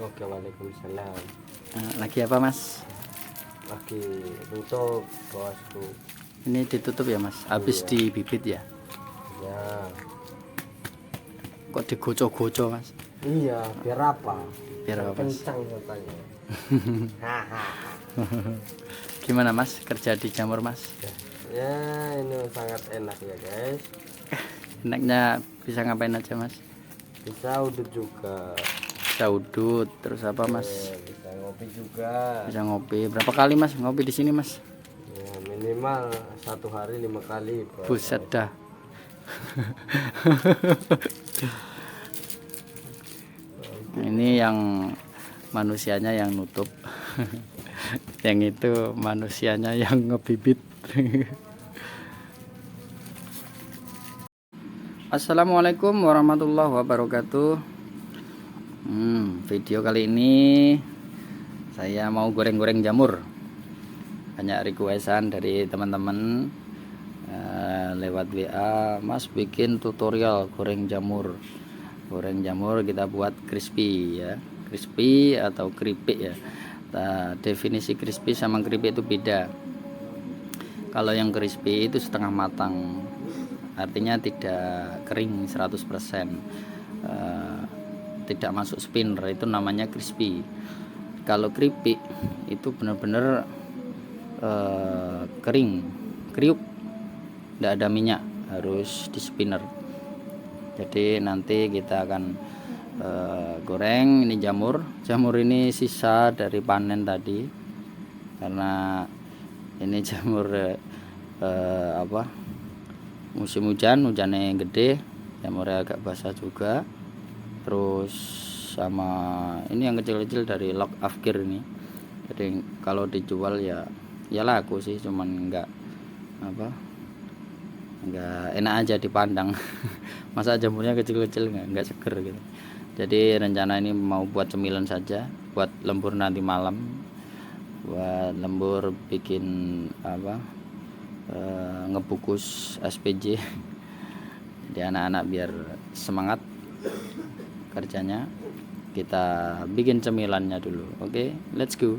Oke, waalaikumsalam. Lagi apa mas? Lagi tutup bosku. Ini ditutup ya mas? Habis Iya. dibibit ya? Ya, Kok digoco-goco mas? iya, biar apa? Biar apa mas? Kencang katanya. Hahaha. Gimana mas kerja di jamur mas? Ya, ini sangat enak ya guys. Enaknya bisa ngapain aja mas? Bisa udut juga. Bisa udut, terus apa mas? Bisa ngopi juga. Bisa ngopi. Berapa kali mas ngopi di sini mas? Ya, minimal 1 hari 5 kali. Buset dah. Ini yang manusianya yang nutup. Yang itu manusianya yang ngebibit. Assalamualaikum warahmatullahi wabarakatuh. Video kali ini saya mau goreng-goreng jamur. Banyak requestan dari teman-teman lewat WA, Mas bikin tutorial goreng jamur. Goreng jamur kita buat crispy ya, crispy atau keripik ya. Nah, definisi crispy sama keripik itu beda. Kalau yang crispy itu setengah matang, artinya tidak kering 100%, tidak masuk spinner, itu namanya crispy. Kalau keripik itu benar-benar kering, kriuk, tidak ada minyak, harus di spinner. Jadi nanti kita akan goreng. Ini jamur ini sisa dari panen tadi, karena ini jamur musim hujannya gede, jamurnya agak basah juga. Terus sama ini yang kecil-kecil dari lock afkir ini, jadi kalau dijual ya laku sih, cuman nggak enak aja dipandang. Masa jamurnya kecil-kecil nggak seger gitu. Jadi rencana ini mau buat cemilan saja, buat lembur nanti malam, buat lembur bikin ngebungkus SPJ. Jadi anak-anak biar semangat kerjanya. Kita bikin cemilannya dulu. Oke, let's go.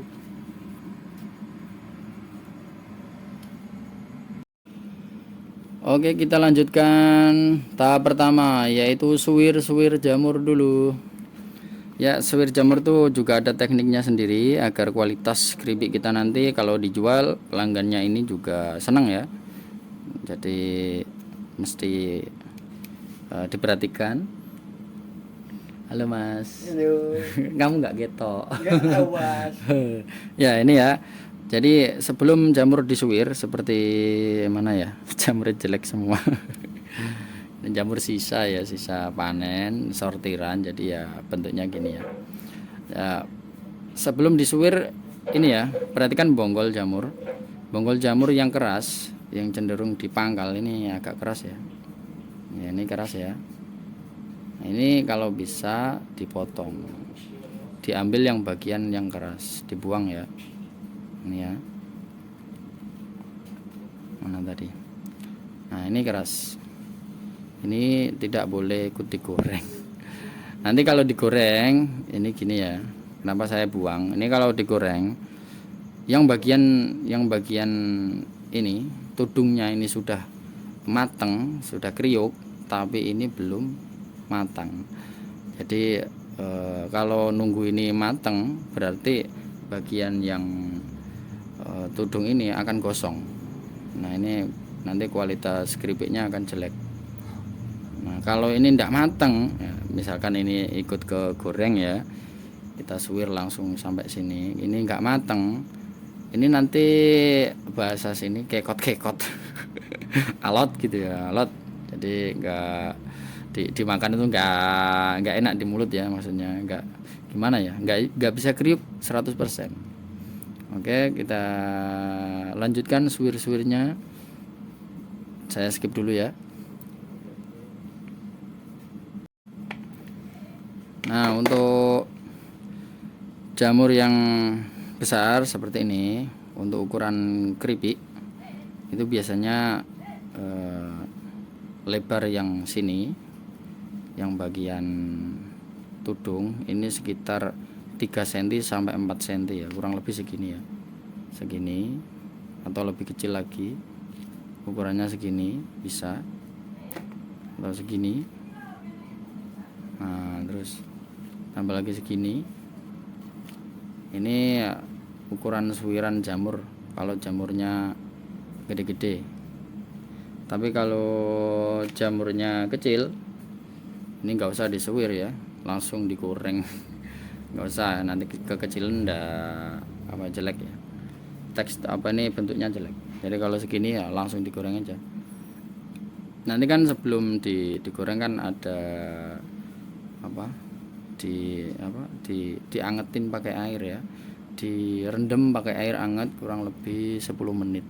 Oke, kita lanjutkan tahap pertama, yaitu suwir jamur dulu. Ya, suwir jamur tuh juga ada tekniknya sendiri agar kualitas keripik kita nanti kalau dijual pelanggannya ini juga senang ya. Jadi mesti diperhatikan. Halo mas. Halo. Kamu nggak getok? Nggak awas. Ya ini ya. Jadi sebelum jamur disuwir, seperti mana ya? Jamur jelek semua. Dan jamur sisa ya, sisa panen sortiran, jadi ya bentuknya gini ya. Ya, sebelum disuwir ini ya, perhatikan bonggol jamur yang keras, yang cenderung dipangkal ini agak keras ya. Ya, ini keras ya. Nah, ini kalau bisa dipotong, diambil yang bagian yang keras, dibuang ya. Ini ya, mana tadi? Nah ini keras, ini tidak boleh ikut digoreng. Nanti kalau digoreng ini gini ya, kenapa saya buang ini? Kalau digoreng yang bagian ini tudungnya ini sudah matang, sudah kriuk, tapi ini belum matang. Jadi kalau nunggu ini matang berarti bagian yang tudung ini akan gosong. Nah ini nanti kualitas keripiknya akan jelek. Nah kalau ini tidak matang ya, misalkan ini ikut ke goreng ya, kita suwir langsung sampai sini, ini nggak matang, ini nanti bahasa sini kekot alot gitu ya, alot. Jadi nggak dimakan itu nggak enak di mulut ya, maksudnya nggak gimana ya, nggak bisa kriuk 100%. Oke, kita lanjutkan suwir-suwirnya. Saya skip dulu ya. Nah, untuk jamur yang besar seperti ini, untuk ukuran keripik itu biasanya lebar yang sini, yang bagian tudung ini sekitar 3 3 cm sampai 4 cm ya, kurang lebih segini ya, segini atau lebih kecil lagi, ukurannya segini bisa, atau segini. Nah terus tambah lagi segini. Ini ukuran suwiran jamur kalau jamurnya gede-gede. Tapi kalau jamurnya kecil, ini nggak usah disuwir ya, langsung digoreng. Nggak usah, nanti kekecilan ndak apa jelek ya, teks apa ini bentuknya jelek. Jadi kalau segini ya langsung digoreng aja. Nanti kan sebelum digoreng kan ada apa, diangetin pakai air ya, direndam pakai air hangat kurang lebih 10 menit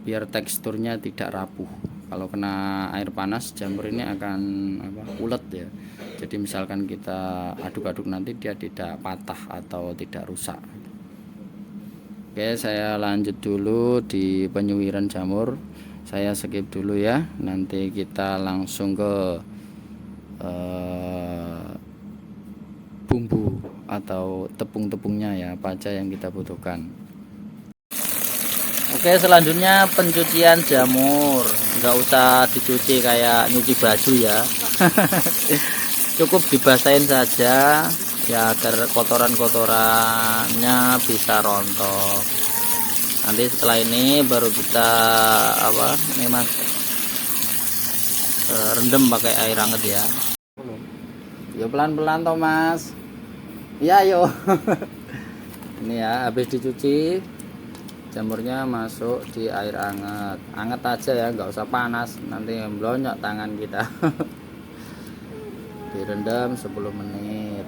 biar teksturnya tidak rapuh. Kalau kena air panas jamur ini akan ulet ya. Jadi misalkan kita aduk-aduk nanti dia tidak patah atau tidak rusak. Oke, saya lanjut dulu di penyuwiran jamur. Saya skip dulu ya. Nanti kita langsung ke bumbu atau tepung-tepungnya ya, apa aja yang kita butuhkan. Oke, selanjutnya pencucian jamur. Nggak usah dicuci kayak nyuci baju ya. Cukup dibasahin saja ya, agar kotoran-kotorannya bisa rontok. Nanti setelah ini baru kita ini mas, rendam pakai air hangat ya. Yo pelan-pelan toh mas. Iya yo. Ini ya, habis dicuci jamurnya masuk di air hangat. Hangat aja ya, nggak usah panas, nanti melonyok tangan kita. Direndam 10 menit.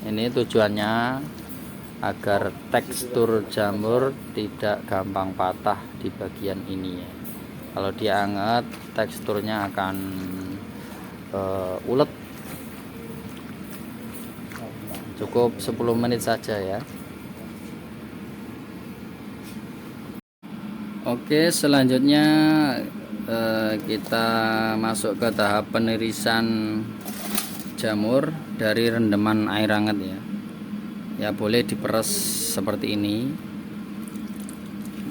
Ini tujuannya agar tekstur jamur tidak gampang patah di bagian ini ya. Kalau dia hangat, teksturnya akan ulet. Cukup 10 menit saja ya. Oke, selanjutnya kita masuk ke tahap penirisan jamur dari rendaman air hangat ya. Ya boleh diperes seperti ini.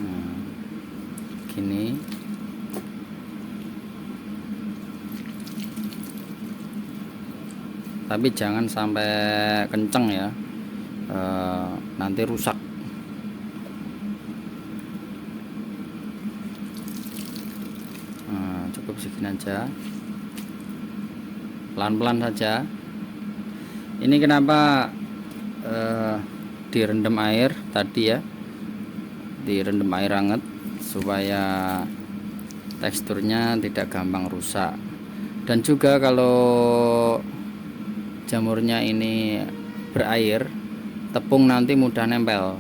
Nah, gini. Tapi jangan sampai kenceng ya, nanti rusak. Nah, cukup segini aja, pelan-pelan saja. Ini kenapa direndam air tadi ya, direndam air hangat supaya teksturnya tidak gampang rusak. Dan juga kalau jamurnya ini berair, tepung nanti mudah nempel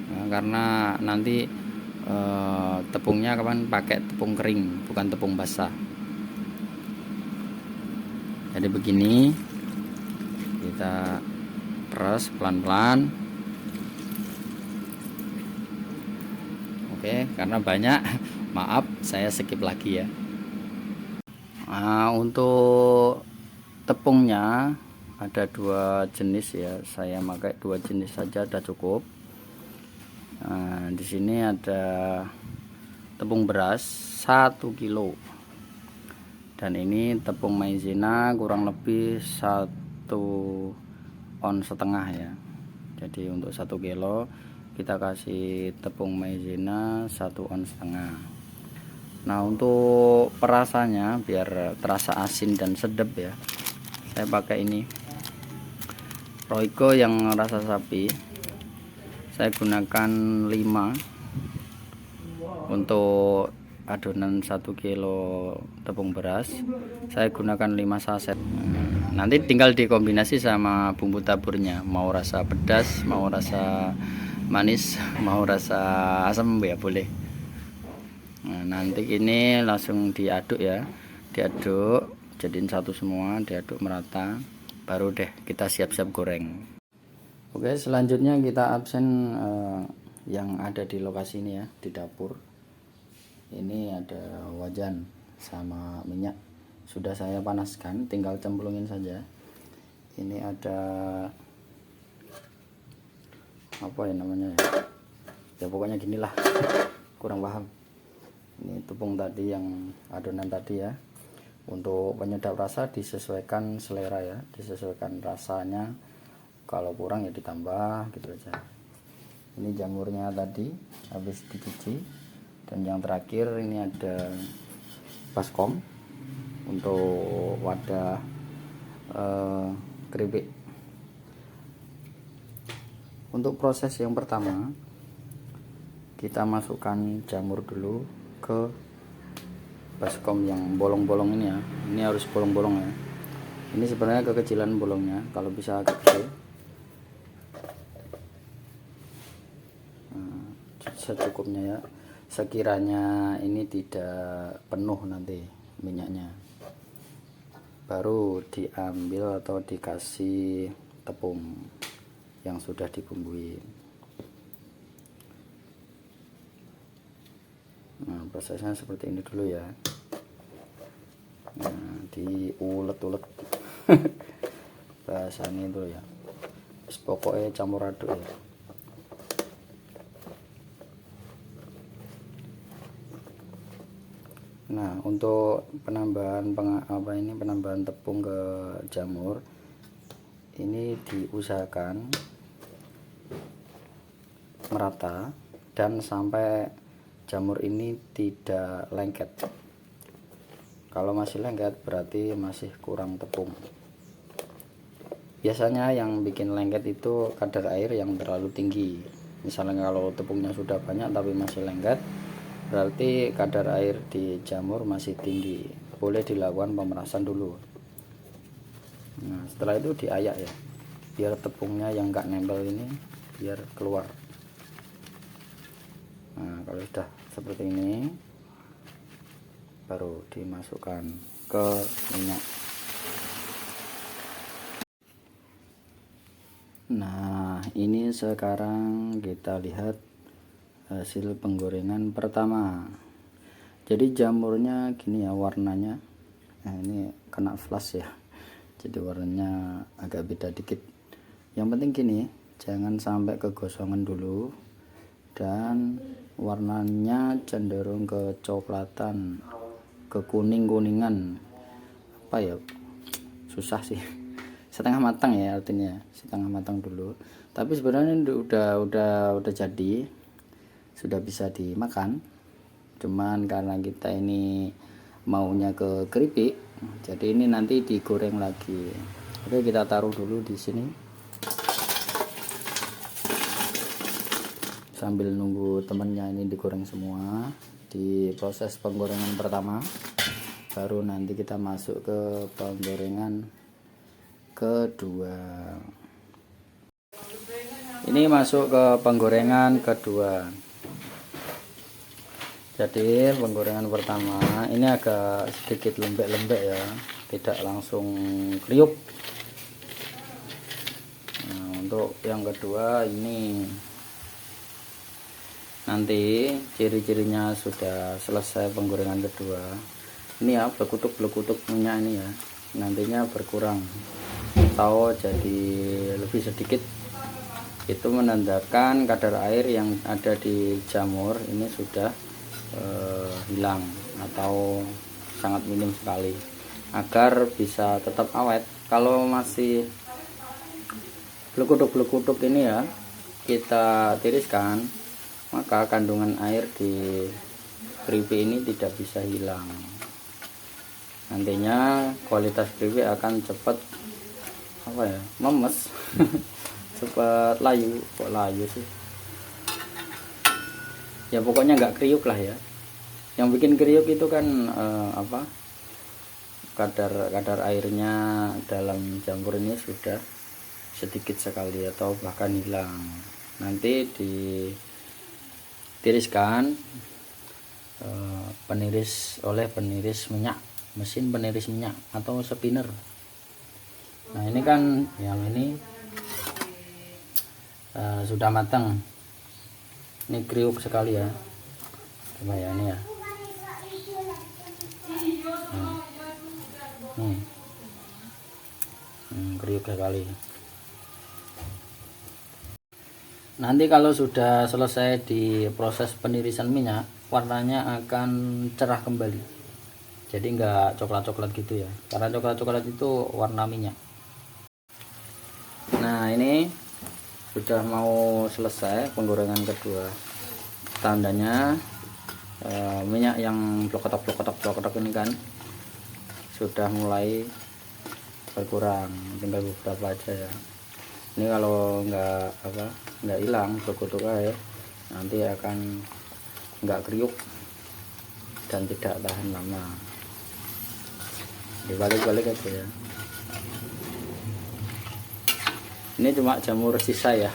ya, karena nanti tepungnya kapan pakai tepung kering bukan tepung basah. Jadi begini, kita peras pelan-pelan. Oke, karena banyak maaf saya skip lagi ya. Nah, untuk tepungnya ada 2 jenis ya, saya pakai 2 jenis saja udah cukup. Nah, di sini ada tepung beras 1 kilo, dan ini tepung maizena kurang lebih 1,5 ons ya. Jadi untuk 1 kilo kita kasih tepung maizena 1,5 ons. Nah, untuk perasannya biar terasa asin dan sedap ya, saya pakai ini Royco yang rasa sapi. Saya gunakan 5 untuk adonan 1 kilo tepung beras. Saya gunakan 5 saset. Nanti tinggal dikombinasi sama bumbu taburnya, mau rasa pedas, mau rasa manis, mau rasa asam ya boleh. Nah, nanti ini langsung diaduk ya, diaduk jadiin satu semua, diaduk merata, baru deh kita siap-siap goreng. Oke, selanjutnya kita absen yang ada di lokasi ini ya, di dapur. Ini ada wajan sama minyak, sudah saya panaskan, tinggal cemplungin saja. Ini ada apa ya namanya ya, pokoknya ginilah, kurang paham. Ini tepung tadi, yang adonan tadi ya. Untuk penyedap rasa disesuaikan selera ya, disesuaikan rasanya. Kalau kurang ya ditambah gitu aja. Ini jamurnya tadi habis dicuci. Dan yang terakhir ini ada baskom untuk wadah keripik. Untuk proses yang pertama, kita masukkan jamur dulu ke baskom yang bolong-bolong ini ya. Ini harus bolong-bolong ya. Ini sebenarnya kekecilan bolongnya, kalau bisa agak kecil. Nah, secukupnya ya. Sekiranya ini tidak penuh nanti minyaknya, baru diambil atau dikasih tepung yang sudah dibumbui. Nah, prosesnya seperti ini dulu ya. Nah, diulet-ulet bahasanya itu ya. Pokoknya campur aduk ya. Nah, untuk penambahan penambahan tepung ke jamur ini diusahakan merata dan sampai jamur ini tidak lengket. Kalau masih lengket berarti masih kurang tepung. Biasanya yang bikin lengket itu kadar air yang terlalu tinggi. Misalnya kalau tepungnya sudah banyak tapi masih lengket, berarti kadar air di jamur masih tinggi. Boleh dilakukan pemerasan dulu. Nah, setelah itu diayak ya, biar tepungnya yang nggak nempel ini biar keluar. Nah, kalau sudah seperti ini baru dimasukkan ke minyak. Nah, ini sekarang kita lihat hasil penggorengan pertama. Jadi jamurnya gini ya warnanya. Nah, ini kena flash ya, jadi warnanya agak beda dikit. Yang penting gini, jangan sampai kegosongan dulu dan warnanya cenderung kecoklatan, ke kuning-kuningan. Apa ya, susah sih. Setengah matang ya, artinya setengah matang dulu. Tapi sebenarnya ini udah jadi, sudah bisa dimakan. Cuman karena kita ini maunya ke keripik, jadi ini nanti digoreng lagi. Oke, kita taruh dulu di sini sambil nunggu temennya ini digoreng semua. Di proses penggorengan pertama, baru nanti kita masuk ke penggorengan kedua. Ini masuk ke penggorengan kedua. Jadi penggorengan pertama ini agak sedikit lembek-lembek ya, tidak langsung kriuk. Nah, untuk yang kedua ini nanti ciri-cirinya sudah selesai penggorengan kedua. Ini ya, belekutuk minyak ini ya, nantinya berkurang atau jadi lebih sedikit. Itu menandakan kadar air yang ada di jamur ini sudah hilang atau sangat minim sekali, agar bisa tetap awet. Kalau masih belekutuk ini ya, kita tiriskan, maka kandungan air di keripik ini tidak bisa hilang. Nantinya kualitas keripik akan cepat memes cepat layu. Kok layu sih ya, pokoknya nggak kriuk lah ya. Yang bikin kriuk itu kan kadar airnya dalam jamur ini sudah sedikit sekali atau bahkan hilang. Nanti ditiriskan oleh peniris minyak, mesin peniris minyak atau spinner. Nah, ini kan yang ini sudah matang. Ini kriuk sekali ya. Coba ya ini ya. Kriuk sekali. Nanti kalau sudah selesai di proses penirisan minyak, warnanya akan cerah kembali. Jadi enggak coklat-coklat gitu ya. Karena coklat-coklat itu warna minyak. Nah, ini sudah mau selesai penggorengan kedua. Tandanya minyak yang blokotok ini kan sudah mulai berkurang, tinggal beberapa aja ya. Ini kalau nggak hilang blokotok aja, nanti akan nggak kriuk dan tidak tahan lama. Dibalik-balik aja ya. Ini cuma jamur sisa ya,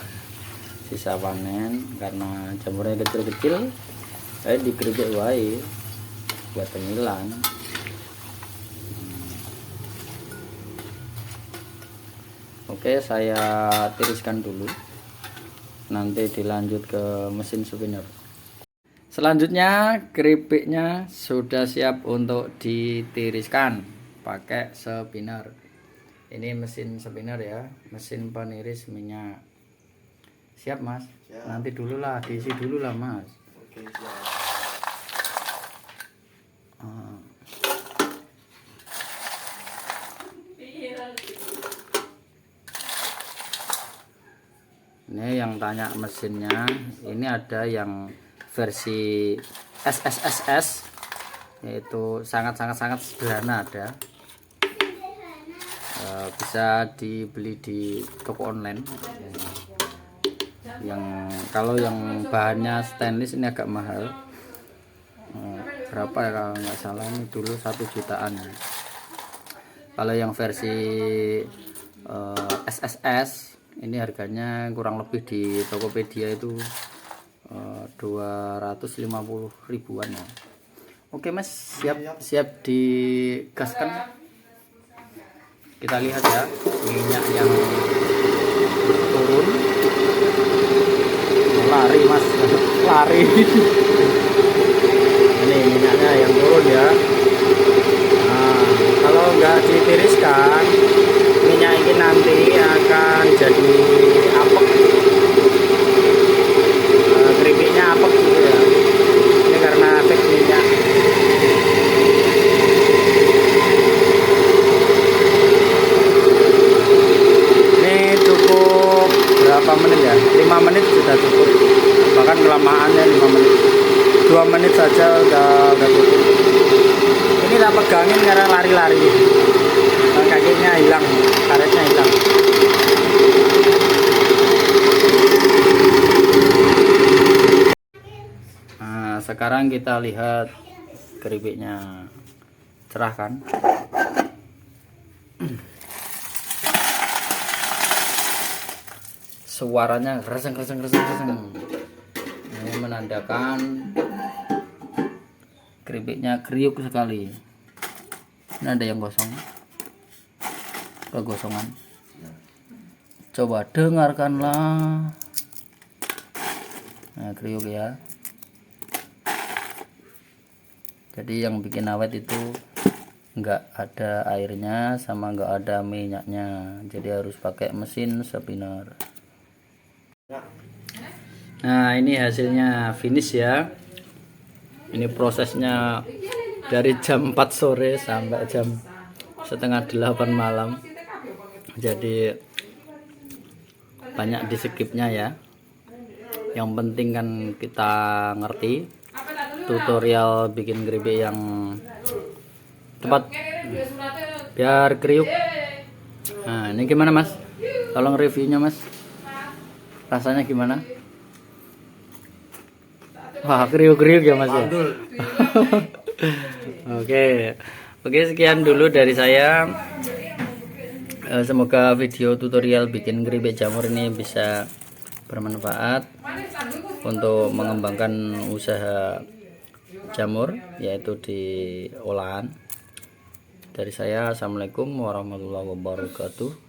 sisa panen karena jamurnya kecil-kecil. Saya digeribik wae buat pemilan. Oke, saya tiriskan dulu, nanti dilanjut ke mesin spinner. Selanjutnya keripiknya sudah siap untuk ditiriskan pakai spinner. Ini mesin spinner ya, mesin peniris minyak. Siap mas? Siap. Nanti dulu lah, diisi dulu lah mas. Oke, siap. Ini yang tanya mesinnya, ini ada yang versi SSSS, yaitu sangat sederhana ada. Bisa dibeli di toko online. Kalau yang bahannya stainless ini agak mahal. Berapa ya kalau nggak salah, ini dulu 1 jutaan. Kalau yang versi SSS ini harganya kurang lebih di Tokopedia itu 250 ribuan ya. Oke mas, siap digaskan. Kita lihat ya minyak yang turun. Lari mas, lari. Ini minyaknya yang turun ya. Nah, kalau nggak ditiriskan, minyak ini nanti akan jadi apek. Keripiknya apek gitu ya. Ini karena efek minyak. Ini cukup berapa menit ya? 5 menit sudah cukup. Bahkan kelamaannya 5 menit. 2 menit saja udah cukup. Ini tak pegangin karena lari-lari. Kakinya hilang, karetnya hilang. Nah, sekarang kita lihat keripiknya cerah kan? Suaranya reseng. Ini menandakan keripiknya kriuk sekali. Ini ada yang kosong, kegosongan. Coba dengarkanlah. Nah, kriuk ya. Jadi yang bikin awet itu nggak ada airnya sama nggak ada minyaknya. Jadi harus pakai mesin spinner. Nah, ini hasilnya finish ya. Ini prosesnya dari jam 4 sore sampai jam setengah 8 malam. Jadi banyak di skipnya ya. Yang penting kan kita ngerti tutorial bikin keripik yang tepat biar kriuk. Nah, ini gimana mas? Tolong reviewnya mas. Rasanya gimana? Wah, kriuk-kriuk ya mas ya. Oke, sekian dulu dari saya. Semoga video tutorial bikin keripik jamur ini bisa bermanfaat untuk mengembangkan usaha jamur, yaitu di olahan. Dari saya, assalamualaikum warahmatullahi wabarakatuh.